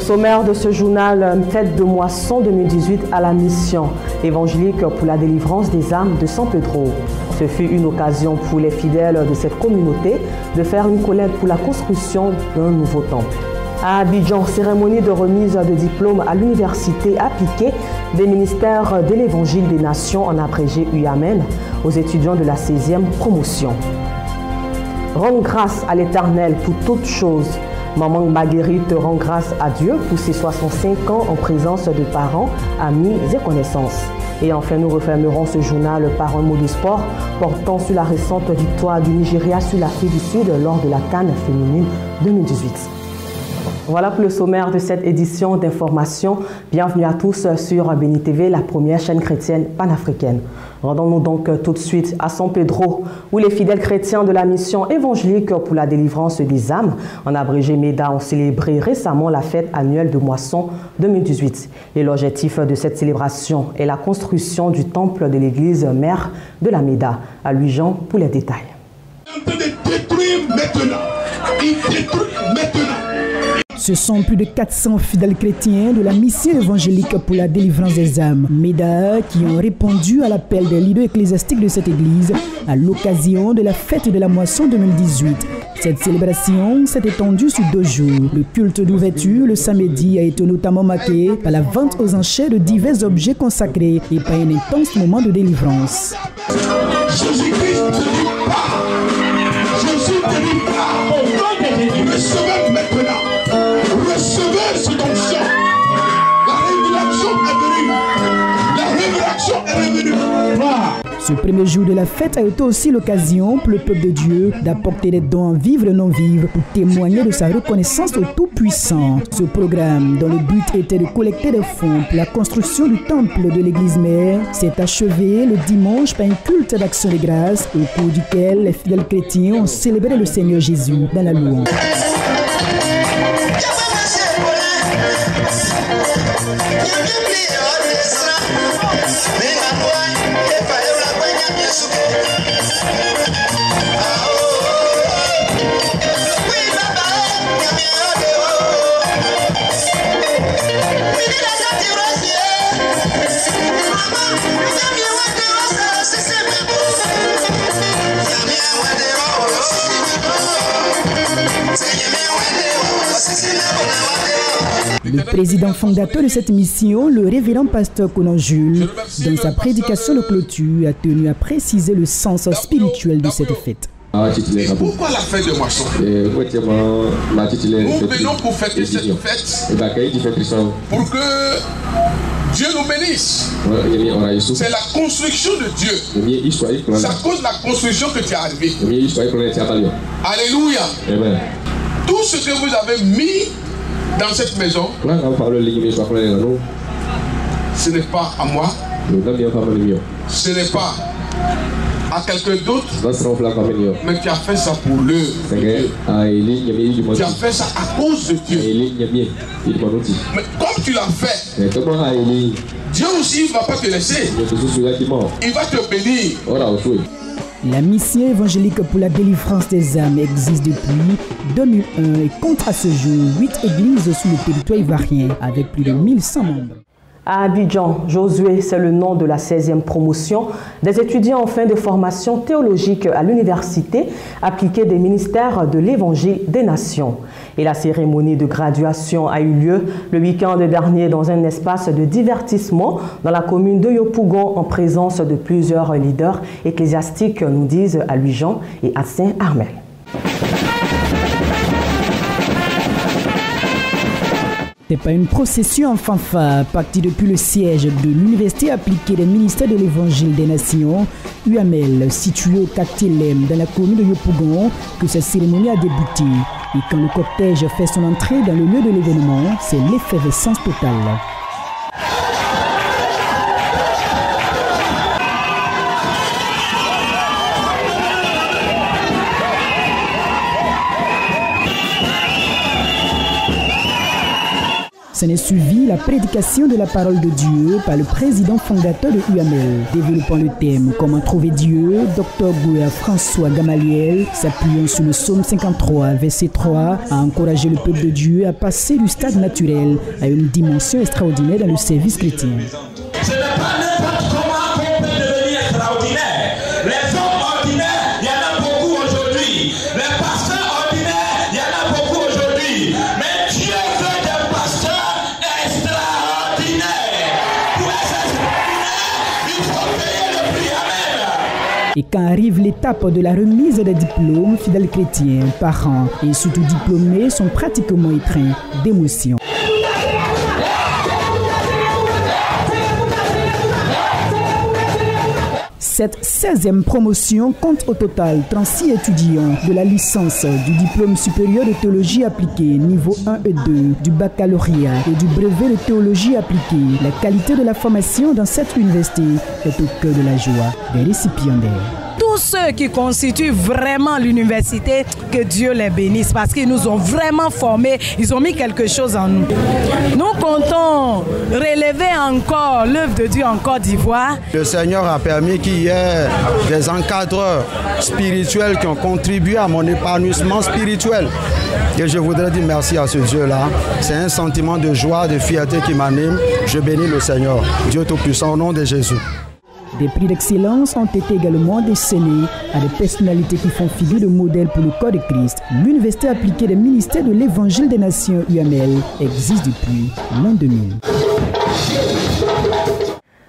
sommaire de ce journal, fête de moisson 2018 à la mission évangélique pour la délivrance des âmes de San Pedro. Ce fut une occasion pour les fidèles de cette communauté de faire une collecte pour la construction d'un nouveau temple. À Abidjan, cérémonie de remise de diplôme à l'université appliquée des ministères de l'Évangile des Nations, en abrégé UAMEN, aux étudiants de la 16e promotion. Rendre grâce à l'Éternel pour toutes choses. Maman Marguerite rend grâce à Dieu pour ses 65 ans en présence de parents, amis et connaissances. Et enfin, nous refermerons ce journal par un mot de sport portant sur la récente victoire du Nigeria sur l'Afrique du Sud lors de la CAN féminine 2018. Voilà pour le sommaire de cette édition d'information. Bienvenue à tous sur Béni TV, la première chaîne chrétienne panafricaine. Rendons-nous donc tout de suite à San Pedro, où les fidèles chrétiens de la mission évangélique pour la délivrance des âmes, en abrégé MEDA, ont célébré récemment la fête annuelle de moisson 2018. Et l'objectif de cette célébration est la construction du temple de l'église mère de la MEDA. À lui Jean pour les détails. Il est en train de détruire maintenant. Il détruit maintenant. Ce sont plus de 400 fidèles chrétiens de la mission évangélique pour la délivrance des âmes, MEDA, qui ont répondu à l'appel des leaders ecclésiastiques de cette église à l'occasion de la fête de la moisson 2018. Cette célébration s'est étendue sur 2 jours. Le culte d'ouverture, le samedi, a été notamment marqué par la vente aux enchères de divers objets consacrés et par un intense moment de délivrance. Jésus-Christ te dit pas. Jésus te dit pas. Au nom de Jésus, recevez maintenant. Recevez ce onction. La révélation est venue. La révélation est revenue. Ce premier jour de la fête a été aussi l'occasion pour le peuple de Dieu d'apporter des dons en vivre et non vivre pour témoigner de sa reconnaissance au Tout-Puissant. Ce programme, dont le but était de collecter des fonds pour la construction du temple de l'église mère, s'est achevé le dimanche par un culte d'action de grâce au cours duquel les fidèles chrétiens ont célébré le Seigneur Jésus dans la louange. Le président fondateur de cette mission, le révérend pasteur Conan Jules, dans sa prédication de clôture, a tenu à préciser le sens spirituel de cette fête. Et pourquoi la fête de moisson? Nous venons pour fêter cette fête pour que Dieu nous bénisse. C'est la construction de Dieu. C'est à cause de la construction que tu es arrivé. Alléluia. Amen. Tout ce que vous avez mis dans cette maison, ce n'est pas à moi, ce n'est pas à quelqu'un d'autre, mais tu as fait ça pour l'œuvre de Dieu. Tu as fait ça à cause de Dieu. Mais comme tu l'as fait, Dieu aussi ne va pas te laisser. Il va te bénir. La mission évangélique pour la délivrance des âmes existe depuis 2001 et compte à ce jour 8 églises sur le territoire ivoirien avec plus de 1100 membres. À Abidjan, Josué, c'est le nom de la 16e promotion des étudiants en fin de formation théologique à l'université appliquée des ministères de l'Évangile des Nations. Et la cérémonie de graduation a eu lieu le week-end dernier dans un espace de divertissement dans la commune de Yopougon en présence de plusieurs leaders ecclésiastiques, nous disent à Louis-Jean et à Saint-Armel. C'est pas une procession en fanfare partie depuis le siège de l'Université appliquée des ministères de l'Évangile des Nations, UAMEL, située au quartier Lem, dans la commune de Yopougon, que cette cérémonie a débuté. Et quand le cortège fait son entrée dans le lieu de l'événement, c'est l'effervescence totale. S'en est suivi la prédication de la parole de Dieu par le président fondateur de UAML. Développant le thème « Comment trouver Dieu », Dr Gouya François Gamaliel, s'appuyant sur le psaume 53, verset 3, a encouragé le peuple de Dieu à passer du stade naturel à une dimension extraordinaire dans le service chrétien. Ce n'est pas n'importe comment qu'on peut devenir extraordinaire. Les hommes ordinaires, il y en a beaucoup aujourd'hui. Les pasteurs ordinaires, il y en a beaucoup aujourd'hui. Mais Dieu veut des pasteurs extraordinaires. Pour être extraordinaire, il faut payer le prix. Amen. Et quand arrive l'étape de la remise des diplômes, fidèles chrétiens, parents et surtout diplômés sont pratiquement étreints d'émotion. Cette 16e promotion compte au total 36 étudiants de la licence, du diplôme supérieur de théologie appliquée niveau 1 et 2, du baccalauréat et du brevet de théologie appliquée. La qualité de la formation dans cette université est au cœur de la joie des récipiendaires. Tous ceux qui constituent vraiment l'université, que Dieu les bénisse parce qu'ils nous ont vraiment formés, ils ont mis quelque chose en nous. Nous comptons relever encore l'œuvre de Dieu en Côte d'Ivoire. Le Seigneur a permis qu'il y ait des encadreurs spirituels qui ont contribué à mon épanouissement spirituel. Et je voudrais dire merci à ce Dieu-là. C'est un sentiment de joie, de fierté qui m'anime. Je bénis le Seigneur, Dieu Tout-Puissant, au nom de Jésus. Des prix d'excellence ont été également décernés à des personnalités qui font figure de modèle pour le corps de Christ. L'Université appliquée des ministères de l'Évangile des Nations UAML existe depuis l'an 2000.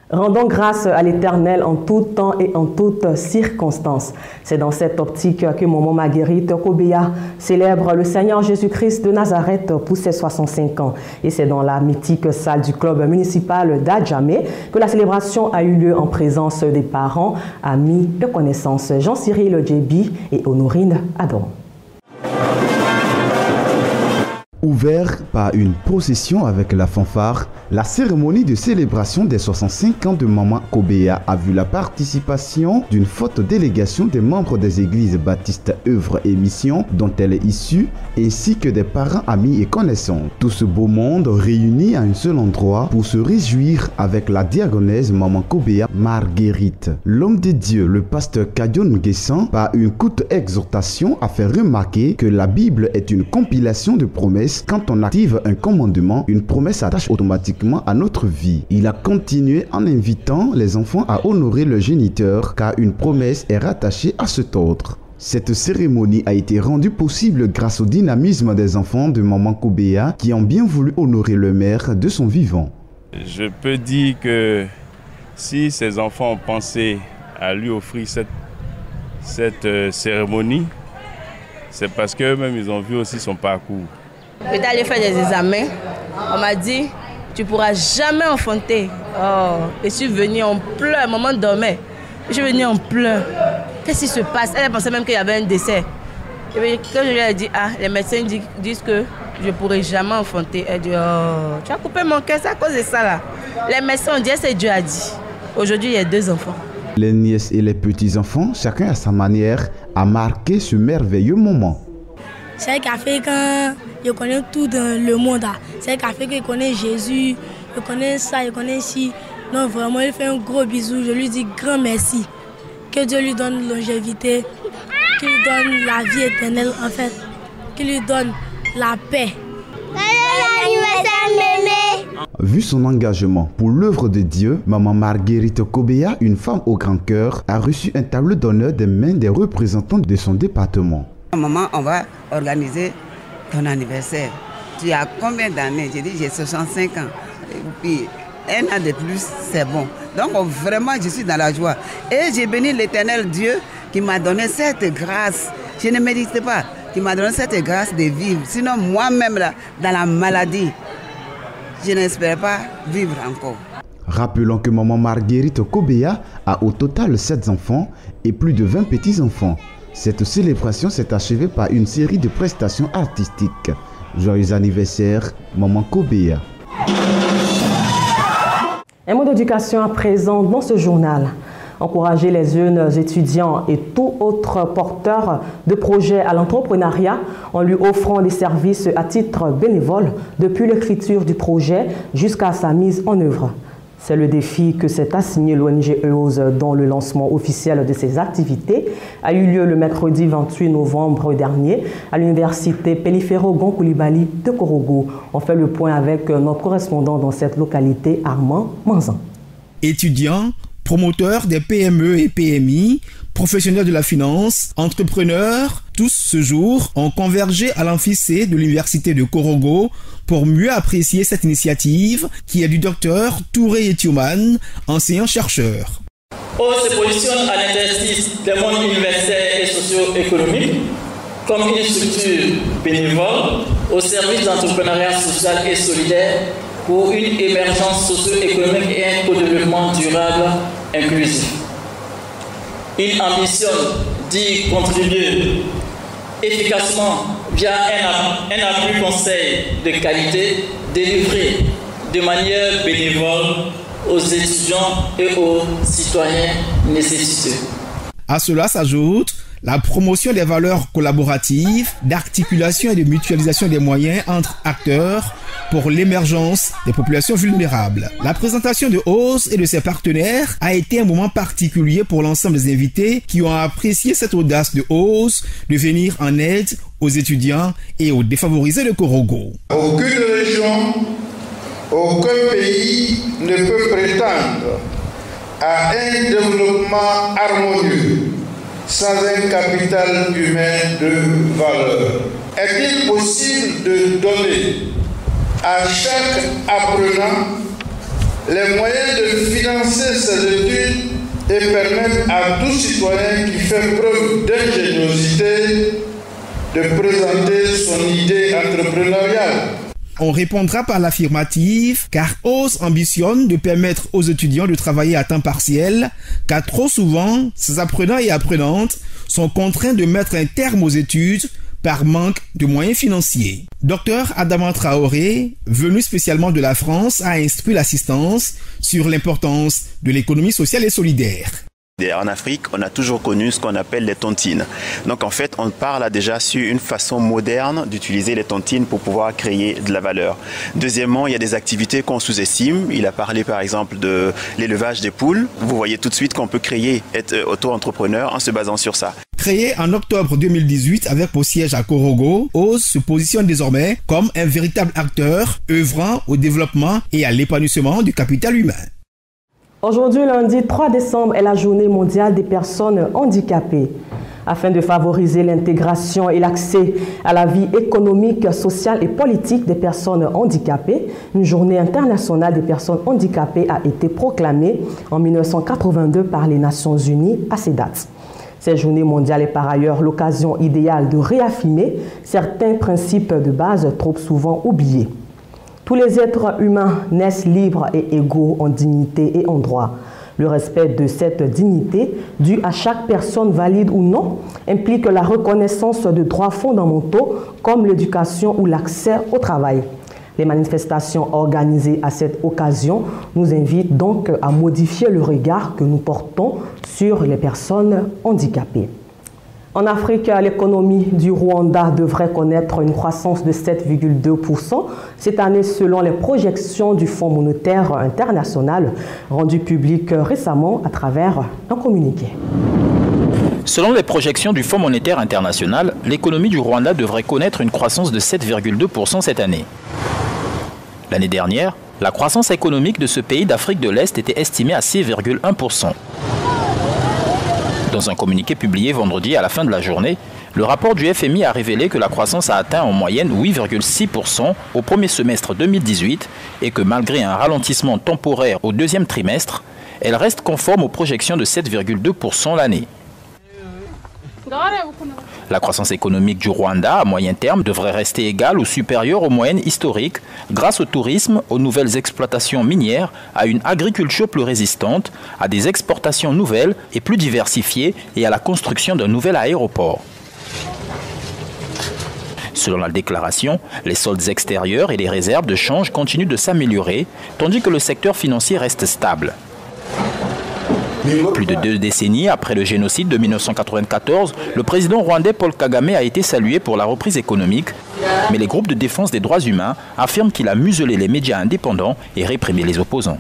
Rendons grâce à l'Éternel en tout temps et en toutes circonstances. C'est dans cette optique que Maman Marguerite Kobéa célèbre le Seigneur Jésus-Christ de Nazareth pour ses 65 ans. Et c'est dans la mythique salle du club municipal d'Adjamé que la célébration a eu lieu en présence des parents, amis et connaissances. Jean-Cyril Djebi et Honorine Adam. Ouvert par une procession avec la fanfare, la cérémonie de célébration des 65 ans de Maman Kobéa a vu la participation d'une forte délégation des membres des églises baptistes œuvres et missions dont elle est issue, ainsi que des parents, amis et connaissances. Tout ce beau monde réuni à un seul endroit pour se réjouir avec la diaconesse Maman Kobéa Marguerite. L'homme de Dieu, le pasteur Kadion Nguessan, par une courte exhortation, a fait remarquer que la Bible est une compilation de promesses. Quand on active un commandement, une promesse s'attache automatiquement à notre vie. Il a continué en invitant les enfants à honorer leur géniteur car une promesse est rattachée à cet ordre. Cette cérémonie a été rendue possible grâce au dynamisme des enfants de Maman Kobéa qui ont bien voulu honorer leur mère de son vivant. Je peux dire que si ces enfants ont pensé à lui offrir cette cérémonie, c'est parce qu'eux-mêmes ils ont vu aussi son parcours. J'étais allé faire des examens. On m'a dit, tu ne pourras jamais enfanter. Oh, je suis venue en pleurs, maman dormait. Je suis venue en pleurs. Qu'est-ce qui se passe? Elle pensait même qu'il y avait un décès. Et puis, quand je lui ai dit, les médecins disent que je ne pourrai jamais enfanter. Elle dit, oh, tu as coupé mon cœur, c'est à cause de ça là. Les médecins ont dit, c'est Dieu a dit. Aujourd'hui, il y a 2 enfants. Les nièces et les petits-enfants, chacun à sa manière, a marqué ce merveilleux moment. C'est elle qui a fait quand je connais tout dans le monde. C'est elle qui a fait que je connais Jésus, je connais ça, je connais ci. Non, vraiment, il fait un gros bisou. Je lui dis grand merci. Que Dieu lui donne longévité, qu'il lui donne la vie éternelle en fait, qu'il lui donne la paix. Vu son engagement pour l'œuvre de Dieu, Maman Marguerite Kobéa, une femme au grand cœur, a reçu un tableau d'honneur des mains des représentants de son département. Maman, on va organiser ton anniversaire. Tu as combien d'années? J'ai dit, j'ai 65 ans. Et puis, un an de plus, c'est bon. Donc, vraiment, je suis dans la joie. Et j'ai béni l'Éternel Dieu qui m'a donné cette grâce. Je ne méritais pas, qui m'a donné cette grâce de vivre. Sinon, moi-même, là, dans la maladie, je n'espérais pas vivre encore. Rappelons que Maman Marguerite Kobéa a au total 7 enfants et plus de 20 petits-enfants. Cette célébration s'est achevée par une série de prestations artistiques. Joyeux anniversaire, Maman Kobéa. Un mot d'éducation à présent dans ce journal. encourager les jeunes étudiants et tout autre porteur de projets à l'entrepreneuriat en lui offrant des services à titre bénévole depuis l'écriture du projet jusqu'à sa mise en œuvre. C'est le défi que s'est assigné l'ONG EOS dont le lancement officiel de ses activités a eu lieu le mercredi 28 novembre dernier à l'université Pelifero Gonkoulibaly de Korogo. On fait le point avec notre correspondant dans cette localité, Armand Manzan. Étudiants, promoteurs des PME et PMI, professionnels de la finance, entrepreneurs, tous ce jour ont convergé à l'amphicé de l'université de Korogo pour mieux apprécier cette initiative qui est du docteur Touré Etioman, enseignant-chercheur. EOS se positionne à l'interstice des mondes universitaires et socio-économiques comme une structure bénévole au service d'entrepreneuriat social et solidaire pour une émergence socio-économique et un co-développement durable inclusif. Il ambitionne d'y contribuer efficacement via un appui conseil de qualité délivré de manière bénévole aux étudiants et aux citoyens nécessiteux. À cela s'ajoute la promotion des valeurs collaboratives, d'articulation et de mutualisation des moyens entre acteurs pour l'émergence des populations vulnérables. La présentation de EOS et de ses partenaires a été un moment particulier pour l'ensemble des invités qui ont apprécié cette audace de EOS de venir en aide aux étudiants et aux défavorisés de Korogo. Aucune région, aucun pays ne peut prétendre à un développement harmonieux sans un capital humain de valeur. Est-il possible de donner à chaque apprenant les moyens de financer ses études et permettre à tout citoyen qui fait preuve d'ingéniosité de présenter son idée entrepreneuriale? On répondra par l'affirmative car EOS ambitionne de permettre aux étudiants de travailler à temps partiel car trop souvent, ces apprenants et apprenantes sont contraints de mettre un terme aux études par manque de moyens financiers. Dr Adama Traoré, venu spécialement de la France, a instruit l'assistance sur l'importance de l'économie sociale et solidaire. En Afrique, on a toujours connu ce qu'on appelle les tontines. Donc en fait, on parle là déjà sur une façon moderne d'utiliser les tontines pour pouvoir créer de la valeur. Deuxièmement, il y a des activités qu'on sous-estime. Il a parlé par exemple de l'élevage des poules. Vous voyez tout de suite qu'on peut être auto-entrepreneur en se basant sur ça. Créé en octobre 2018 avec pour siège à Korogo, EOS se positionne désormais comme un véritable acteur œuvrant au développement et à l'épanouissement du capital humain. Aujourd'hui, lundi 3 décembre, est la journée mondiale des personnes handicapées. Afin de favoriser l'intégration et l'accès à la vie économique, sociale et politique des personnes handicapées, une journée internationale des personnes handicapées a été proclamée en 1982 par les Nations Unies à ces dates. Cette journée mondiale est par ailleurs l'occasion idéale de réaffirmer certains principes de base trop souvent oubliés. Tous les êtres humains naissent libres et égaux en dignité et en droit. Le respect de cette dignité, due à chaque personne valide ou non, implique la reconnaissance de droits fondamentaux comme l'éducation ou l'accès au travail. Les manifestations organisées à cette occasion nous invitent donc à modifier le regard que nous portons sur les personnes handicapées. En Afrique, l'économie du Rwanda devrait connaître une croissance de 7,2% cette année selon les projections du Fonds monétaire international rendues publiques récemment à travers un communiqué. Selon les projections du Fonds monétaire international, l'économie du Rwanda devrait connaître une croissance de 7,2% cette année. L'année dernière, la croissance économique de ce pays d'Afrique de l'Est était estimée à 6,1%. Dans un communiqué publié vendredi à la fin de la journée, le rapport du FMI a révélé que la croissance a atteint en moyenne 8,6% au premier semestre 2018 et que malgré un ralentissement temporaire au deuxième trimestre, elle reste conforme aux projections de 7,2% l'année. La croissance économique du Rwanda à moyen terme devrait rester égale ou supérieure aux moyennes historiques grâce au tourisme, aux nouvelles exploitations minières, à une agriculture plus résistante, à des exportations nouvelles et plus diversifiées et à la construction d'un nouvel aéroport. Selon la déclaration, les soldes extérieurs et les réserves de change continuent de s'améliorer, tandis que le secteur financier reste stable. Plus de 2 décennies après le génocide de 1994, le président rwandais Paul Kagame a été salué pour la reprise économique, mais les groupes de défense des droits humains affirment qu'il a muselé les médias indépendants et réprimé les opposants.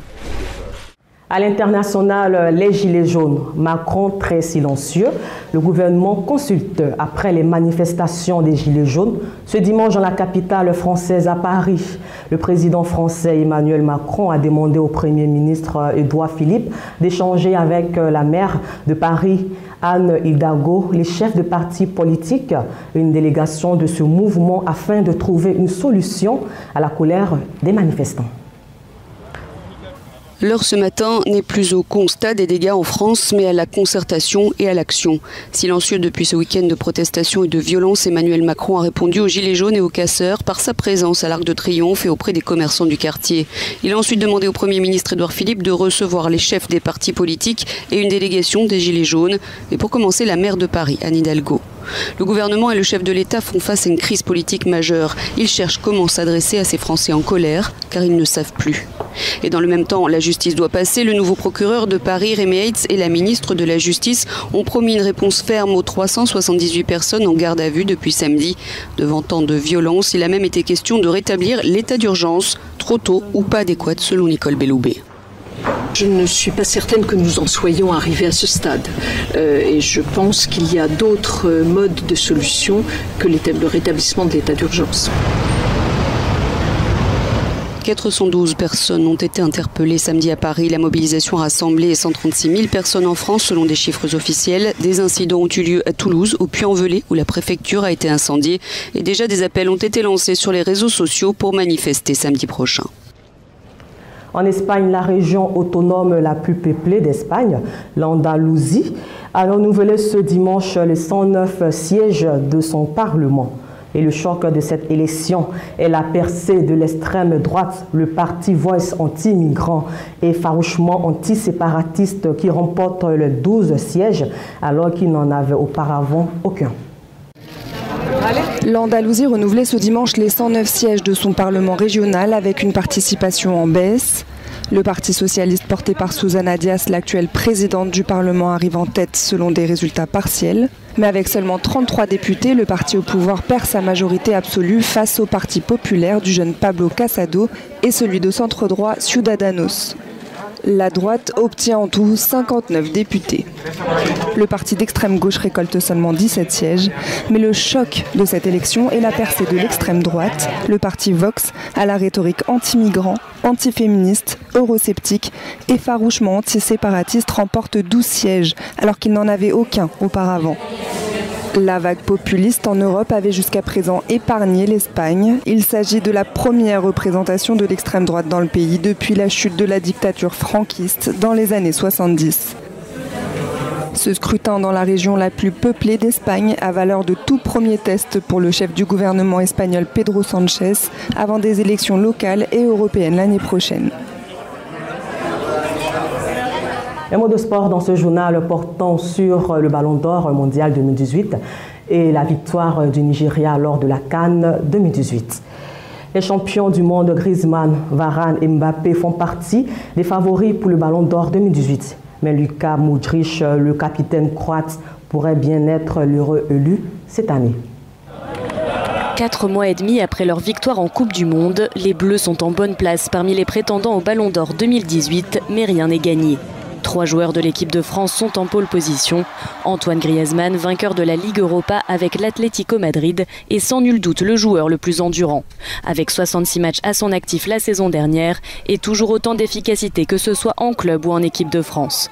À l'international, les Gilets jaunes, Macron très silencieux. Le gouvernement consulte après les manifestations des Gilets jaunes ce dimanche dans la capitale française à Paris. Le président français Emmanuel Macron a demandé au Premier ministre Édouard Philippe d'échanger avec la maire de Paris, Anne Hidalgo, les chefs de partis politiques, une délégation de ce mouvement afin de trouver une solution à la colère des manifestants. L'heure ce matin n'est plus au constat des dégâts en France, mais à la concertation et à l'action. Silencieux depuis ce week-end de protestation et de violence, Emmanuel Macron a répondu aux Gilets jaunes et aux casseurs par sa présence à l'Arc de Triomphe et auprès des commerçants du quartier. Il a ensuite demandé au Premier ministre Édouard Philippe de recevoir les chefs des partis politiques et une délégation des Gilets jaunes. Et pour commencer, la maire de Paris, Anne Hidalgo. Le gouvernement et le chef de l'État font face à une crise politique majeure. Ils cherchent comment s'adresser à ces Français en colère, car ils ne savent plus. Et dans le même temps, la justice doit passer. Le nouveau procureur de Paris, Rémy Heitz, et la ministre de la Justice ont promis une réponse ferme aux 378 personnes en garde à vue depuis samedi. Devant tant de violence, il a même été question de rétablir l'état d'urgence, trop tôt ou pas adéquate selon Nicole Belloubet. Je ne suis pas certaine que nous en soyons arrivés à ce stade. Et je pense qu'il y a d'autres modes de solution que le rétablissement de l'état d'urgence. 412 personnes ont été interpellées samedi à Paris. La mobilisation a rassemblé 136 000 personnes en France selon des chiffres officiels. Des incidents ont eu lieu à Toulouse, au Puy-en-Velay, où la préfecture a été incendiée. Et déjà des appels ont été lancés sur les réseaux sociaux pour manifester samedi prochain. En Espagne, la région autonome la plus peuplée d'Espagne, l'Andalousie, a renouvelé ce dimanche les 109 sièges de son Parlement. Et le choc de cette élection est la percée de l'extrême droite, le parti Voice anti-migrant et farouchement anti-séparatiste qui remporte les 12 sièges alors qu'il n'en avait auparavant aucun. L'Andalousie renouvelait ce dimanche les 109 sièges de son Parlement régional avec une participation en baisse. Le Parti socialiste porté par Susana Díaz, l'actuelle présidente du Parlement, arrive en tête selon des résultats partiels. Mais avec seulement 33 députés, le parti au pouvoir perd sa majorité absolue face au Parti populaire du jeune Pablo Casado et celui de centre-droit Ciudadanos. La droite obtient en tout 59 députés. Le parti d'extrême gauche récolte seulement 17 sièges, mais le choc de cette élection est la percée de l'extrême droite. Le parti Vox a la rhétorique anti-migrant, anti-féministe, eurosceptique et farouchement anti-séparatiste remporte 12 sièges, alors qu'il n'en avait aucun auparavant. La vague populiste en Europe avait jusqu'à présent épargné l'Espagne. Il s'agit de la première représentation de l'extrême droite dans le pays depuis la chute de la dictature franquiste dans les années 70. Ce scrutin dans la région la plus peuplée d'Espagne a valeur de tout premier test pour le chef du gouvernement espagnol Pedro Sánchez avant des élections locales et européennes l'année prochaine. Un mot de sport dans ce journal portant sur le Ballon d'Or mondial 2018 et la victoire du Nigeria lors de la CAN 2018. Les champions du monde Griezmann, Varane et Mbappé font partie des favoris pour le Ballon d'Or 2018. Mais Luka Modric, le capitaine croate, pourrait bien être l'heureux élu cette année. 4 mois et demi après leur victoire en Coupe du Monde, les Bleus sont en bonne place parmi les prétendants au Ballon d'Or 2018, mais rien n'est gagné. 3 joueurs de l'équipe de France sont en pole position. Antoine Griezmann, vainqueur de la Ligue Europa avec l'Atlético Madrid, est sans nul doute le joueur le plus endurant. Avec 66 matchs à son actif la saison dernière et toujours autant d'efficacité que ce soit en club ou en équipe de France.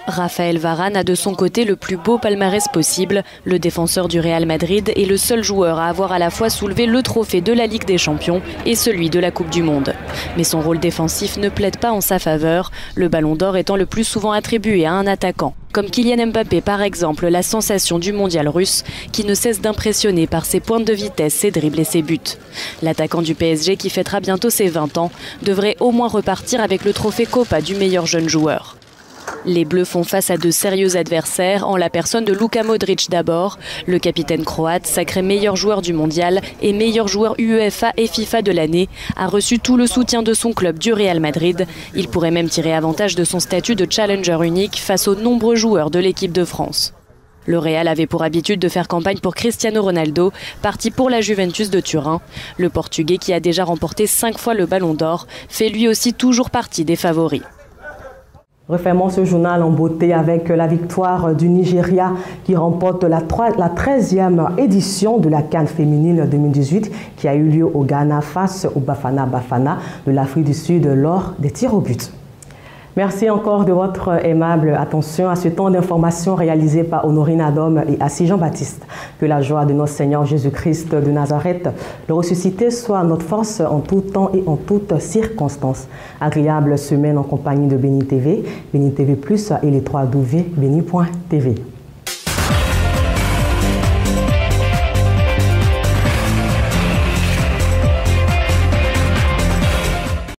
Raphaël Varane a de son côté le plus beau palmarès possible. Le défenseur du Real Madrid est le seul joueur à avoir à la fois soulevé le trophée de la Ligue des Champions et celui de la Coupe du Monde. Mais son rôle défensif ne plaide pas en sa faveur, le Ballon d'Or étant le plus souvent attribué à un attaquant. Comme Kylian Mbappé par exemple, la sensation du mondial russe qui ne cesse d'impressionner par ses pointes de vitesse, ses dribbles et ses buts. L'attaquant du PSG qui fêtera bientôt ses 20 ans devrait au moins repartir avec le trophée Copa du meilleur jeune joueur. Les Bleus font face à de sérieux adversaires en la personne de Luka Modric d'abord. Le capitaine croate, sacré meilleur joueur du mondial et meilleur joueur UEFA et FIFA de l'année, a reçu tout le soutien de son club du Real Madrid. Il pourrait même tirer avantage de son statut de challenger unique face aux nombreux joueurs de l'équipe de France. Le Real avait pour habitude de faire campagne pour Cristiano Ronaldo, parti pour la Juventus de Turin. Le Portugais, qui a déjà remporté 5 fois le Ballon d'Or, fait lui aussi toujours partie des favoris. Refermons ce journal en beauté avec la victoire du Nigeria qui remporte la 13e édition de la CAN féminine 2018 qui a eu lieu au Ghana face au Bafana Bafana de l'Afrique du Sud lors des tirs au but. Merci encore de votre aimable attention à ce temps d'information réalisé par Honorine Adom et Assis Jean-Baptiste. Que la joie de notre Seigneur Jésus-Christ de Nazareth, le ressuscité, soit notre force en tout temps et en toutes circonstances. Agréable semaine en compagnie de Béni TV, Béni TV+, et les 3W, béni.tv.